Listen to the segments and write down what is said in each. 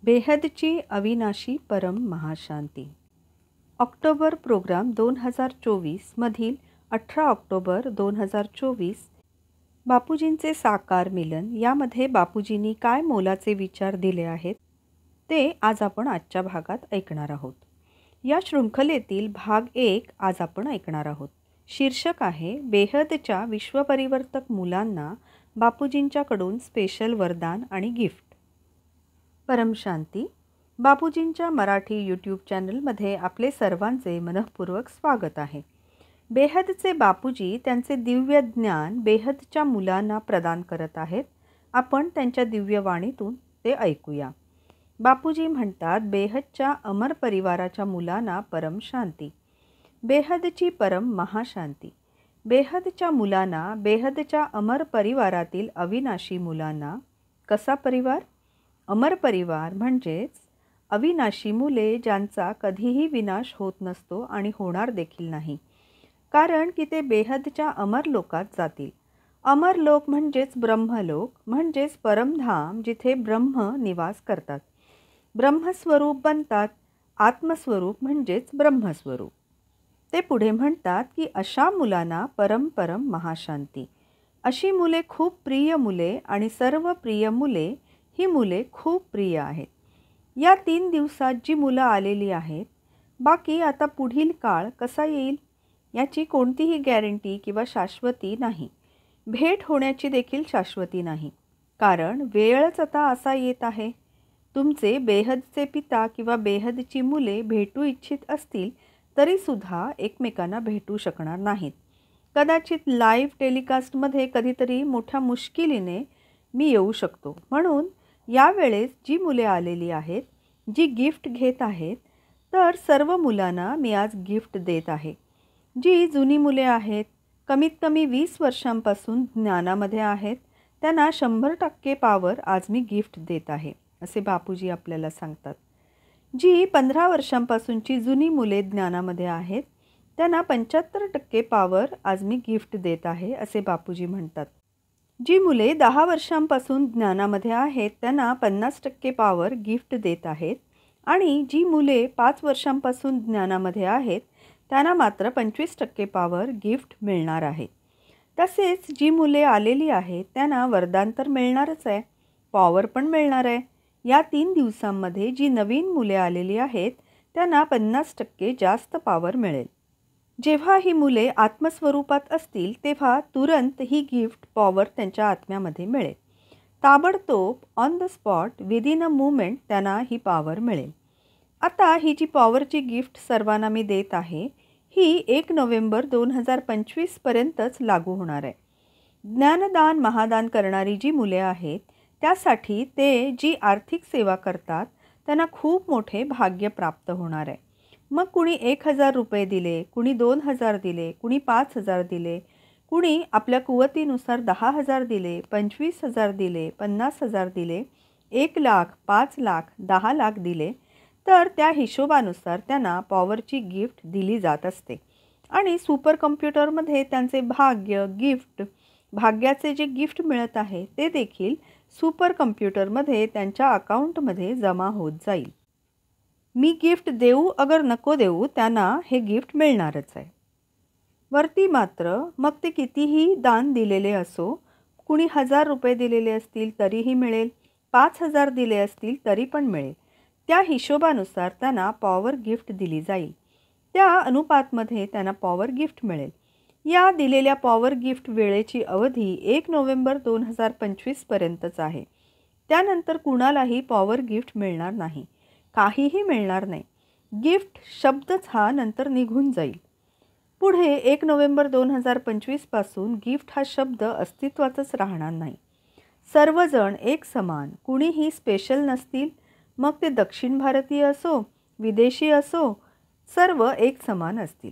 बेहदची अविनाशी परम महाशांती. October programme 2024 मधील 18 ऑक्टोबर 2024 बापूजींचे साकार मिलन यामध्ये बापूजींनी काय मोलाचे विचार दिले आहेत ते आज आपण आजच्या भागात ऐकणार आहोत. या शृंखलेतील भाग 1 आज आपण ऐकणार आहोत. शीर्षक आहे बेहदच्या विश्वपरिवर्तक मुलांना बापूजींच्याकडून स्पेशल वरदान आणि गिफ्ट. परमशांती. बापूजींच्या मराठी यूट्यूब चॅनलमध्ये आपले सर्वांचे मनःपूर्वक स्वागत आहे. बेहदचे बापूजी त्यांचे दिव्य ज्ञान बेहदच्या मुलांना प्रदान करत आहेत. आपण त्यांच्या दिव्यवाणीतून ते ऐकूया. बापूजी म्हणतात, बेहदच्या अमर परिवाराच्या मुलांना परम शांती. बेहदची परम महाशांती. बेहदच्या मुलांना, बेहदच्या अमर परिवारातील अविनाशी मुलांना. कसा परिवार? अमर परिवार म्हणजेच अविनाशी मुले ज्यांचा कधीही विनाश होत नसतो आणि होणार देखील नाही, कारण की ते बेहदच्या अमर लोकात जातील. अमर लोक म्हणजेच ब्रह्मलोक, म्हणजेच परमधाम, जिथे ब्रह्म निवास करतात, ब्रह्मस्वरूप बनतात. आत्मस्वरूप म्हणजेच ब्रह्मस्वरूप. ते पुढे म्हणतात की अशा मुलांना परम महाशांती. अशी मुले खूप प्रिय मुले आणि सर्व प्रिय मुले ही मुले खूप प्रिय आहेत. या 3 दिवसात जी मुलं आलेली आहेत, बाकी आता पुढील काळ कसा येईल याची कोणतीही गॅरंटी किंवा शाश्वती नाही. भेट होण्याची देखील शाश्वती नाही, कारण वेळच आता असा येत आहे. तुमचे बेहदचे पिता किंवा बेहदची मुले भेटू इच्छित असतील तरीसुद्धा एकमेकांना भेटू शकणार नाहीत. कदाचित लाईव्ह टेलिकास्टमध्ये कधीतरी मोठ्या मुश्किलीने मी येऊ शकतो. म्हणून यावेळेस जी मुले आलेली आहेत, जी गिफ्ट घेत आहेत, तर सर्व मुलांना मी आज गिफ्ट देत आहे. जी जुनी मुले आहेत, कमीत कमी 20 वर्षांपासून ज्ञानामध्ये आहेत, त्यांना 100% पावर आज मी गिफ्ट देत आहे, असे बापूजी आपल्याला सांगतात. जी 15 वर्षांपासूनची जुनी मुले ज्ञानामध्ये आहेत, त्यांना 75% पावर आज मी गिफ्ट देत आहे, असे बापूजी म्हणतात. जी मुले 10 वर्षांपासून ज्ञानामध्ये आहेत, त्यांना 50% पावर गिफ्ट देत आहेत. आणि जी मुले 5 वर्षांपासून ज्ञानामध्ये आहेत, त्यांना मात्र 25% पावर गिफ्ट मिळणार आहे. तसेच जी मुले आलेली आहेत, त्यांना वरदान तर मिळणारच आहे, पॉवर पण मिळणार आहे. या 3 दिवसांमध्ये जी नवीन मुले आलेली आहेत, त्यांना 50% जास्त पॉवर मिळेल. जेव्हा ही मुले आत्मस्वरूपात असतील तेव्हा तुरंत ही गिफ्ट पॉवर त्यांच्या आत्म्यामध्ये मिळेल. ताबडतोब on the spot within a moment त्यांना ही पॉवर मिळेल. आता ही जी पॉवरची गिफ्ट सर्वांना मी देत आहे, ही 1 नोव्हेंबर 2025 पर्यंतच लागू होणार आहे. ज्ञानदान महादान करणारी जी मुले आहेत, त्यासाठी ते जी आर्थिक सेवा करतात त्यांना खूप मोठे भाग्य प्राप्त होणार आहे. मग कुणी 1000 रुपये दिले, कुणी 2000 दिले, कुणी 5000 दिले, कुणी आपल्या कुवतीनुसार 10,000 दिले, 25,000 दिले, 50,000 दिले, 1 लाख, 5 लाख, 10 लाख दिले, तर त्या हिशोबानुसार त्यांना पॉवरची गिफ्ट दिली जात असते. आणि सुपर कम्प्युटरमध्ये त्यांचे भाग्य गिफ्ट, भाग्याचे जे गिफ्ट मिळत आहे ते देखील सुपर कम्प्युटरमध्ये त्यांच्या अकाउंटमध्ये जमा होत जाईल. मी गिफ्ट देऊ अगर नको देऊ, त्यांना हे गिफ्ट मिळणारच आहे. वरती मात्र मग ते कितीही दान दिलेले असो, कुणी 1000 रुपये दिलेले असतील तरीही मिळेल, 5000 दिले असतील तरी पण मिळेल. त्या हिशोबानुसार त्यांना पॉवर गिफ्ट दिली जाईल. त्या अनुपातमध्ये त्यांना पॉवर गिफ्ट मिळेल. या दिलेल्या पॉवर गिफ्ट वेळेची अवधी 1 नोव्हेंबर 2025 पर्यंतच आहे. त्यानंतर कुणालाही पॉवर गिफ्ट मिळणार नाही, काहीही मिळणार नाही. गिफ्ट शब्दच हा नंतर निघून जाईल. पुढे 1 नोव्हेंबर 2025 पासून गिफ्ट हा शब्द अस्तित्वातच राहणार नाही. सर्वजण एक समान, कुणीही स्पेशल नसतील. मग ते दक्षिण भारतीय असो, विदेशी असो, सर्व एक समान असतील.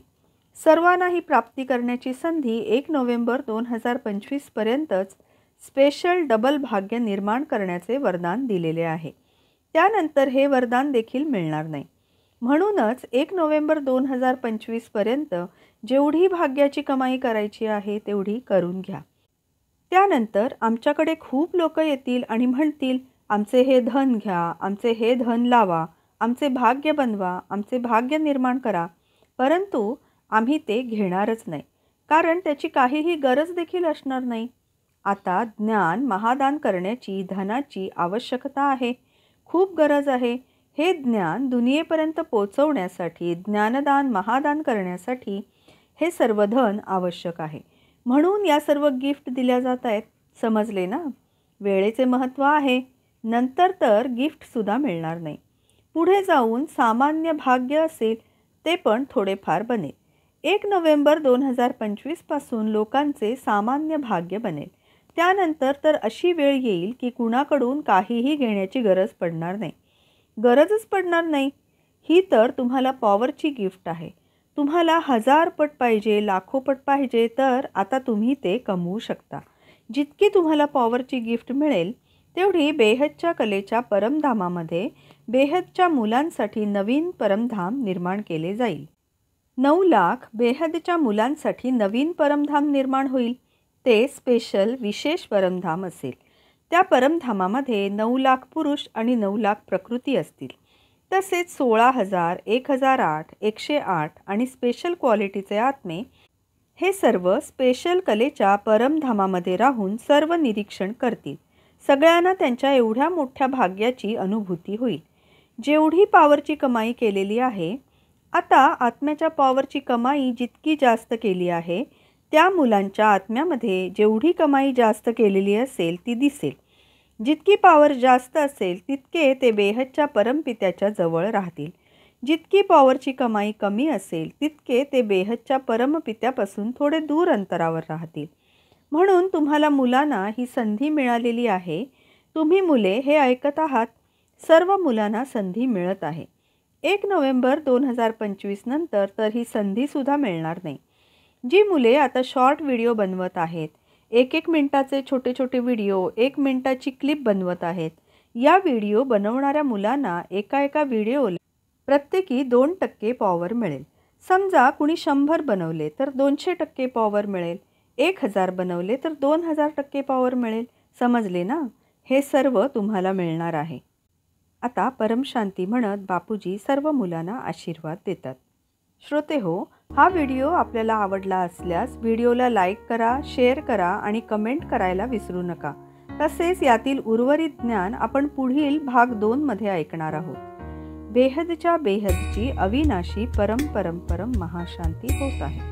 सर्वांना ही प्राप्ती करण्याची संधी 1 नोव्हेंबर 2025 पर्यंतच स्पेशल डबल भाग्य निर्माण करण्याचे वरदान दिलेले आहे. त्यानंतर हे वरदान देखील मिळणार नाही. म्हणूनच 1 नोव्हेंबर 2025 पर्यंत जेवढी भाग्याची कमाई करायची आहे तेवढी करून घ्या. त्यानंतर आमच्याकडे खूप लोक येतील आणि म्हणतील, आमचे हे धन घ्या, आमचे हे धन लावा, आमचे भाग्य बनवा, आमचे भाग्य निर्माण करा. परंतु आम्ही ते घेणारच नाही, कारण त्याची काहीही गरज देखील असणार नाही. आता ज्ञान महादान करण्याची धनाची आवश्यकता आहे, खूप गरज आहे. हे ज्ञान दुनियेपर्यंत पोचवण्यासाठी, ज्ञानदान महादान करण्यासाठी हे सर्व धन आवश्यक आहे. म्हणून या सर्व गिफ्ट दिल्या जात आहेत. समजले ना? वेळेचे महत्त्व आहे. नंतर तर गिफ्टसुद्धा मिळणार नाही. पुढे जाऊन सामान्य भाग्य असेल ते पण थोडेफार बनेल. 1 नोव्हेंबर 2025 पासून लोकांचे सामान्य भाग्य बनेल. त्यानंतर तर अशी वेळ येईल की कुणाकडून काहीही घेण्याची गरज पडणार नाही. गरजच पडणार नाही. ही तर तुम्हाला पॉवरची गिफ्ट आहे. तुम्हाला 1000 पट पाहिजे, लाखो पट पाहिजे, तर आता तुम्ही ते कमवू शकता. जितकी तुम्हाला पॉवरची गिफ्ट मिळेल तेवढी बेहदच्या कलेच्या परमधामामध्ये बेहदच्या मुलांसाठी नवीन परमधाम निर्माण केले जाईल. 9 लाख बेहदच्या मुलांसाठी नवीन परमधाम निर्माण होईल. ते स्पेशल विशेष परमधाम असेल. त्या परमधामामध्ये 9 लाख पुरुष आणि 9 लाख प्रकृती असतील. तसेच 16,000, 1008, 108 आणि स्पेशल क्वालिटीचे आत्मे हे सर्व स्पेशल कलेच्या परमधामामध्ये राहून सर्व निरीक्षण करतील. सगळ्यांना त्यांच्या एवढ्या मोठ्या भाग्याची अनुभूती होईल. जेवढी पॉवरची कमाई केलेली आहे, आता आत्म्याच्या पॉवरची कमाई जितकी जास्त केली आहे, त्या मुलांच्या आत्म्यामध्ये जेवढी कमाई जास्त केलेली असेल ती दिसेल. जितकी पॉवर जास्त असेल तितके ते बेहदच्या परमपित्याच्या जवळ राहतील. जितकी पॉवरची कमाई कमी असेल तितके ते बेहदच्या परमपित्यापासून थोडे दूर अंतरावर राहतील. म्हणून तुम्हाला मुलांना ही संधी मिळालेली आहे. तुम्ही मुले हे ऐकत आहात. सर्व मुलांना संधी मिळत आहे. 1 नोव्हेंबर 2025 नंतर तर ही संधीसुद्धा मिळणार नाही. जी मुले आता शॉर्ट व्हिडिओ बनवत आहेत, 1-1 मिनिटाचे छोटे छोटे व्हिडिओ, 1 मिनिटाची क्लिप बनवत आहेत, या व्हिडिओ बनवणाऱ्या मुलांना एका व्हिडिओला प्रत्येकी 2% पॉवर मिळेल. समजा कुणी 100 बनवले तर 200% पॉवर मिळेल. 1000 बनवले तर 2000% पॉवर मिळेल. समजले ना? हे सर्व तुम्हाला मिळणार आहे. आता परमशांती म्हणत बापूजी सर्व मुलांना आशीर्वाद देतात. श्रोतेहो, हा व्हिडिओ आपल्याला आवडला असल्यास व्हिडिओला लाईक करा, शेअर करा आणि कमेंट करायला विसरू नका. तसेच यातील उर्वरित ज्ञान आपण पुढील भाग 2 मध्ये ऐकणार आहोत. बेहदच्या बेहदची अविनाशी परम महाशांती होत आहे.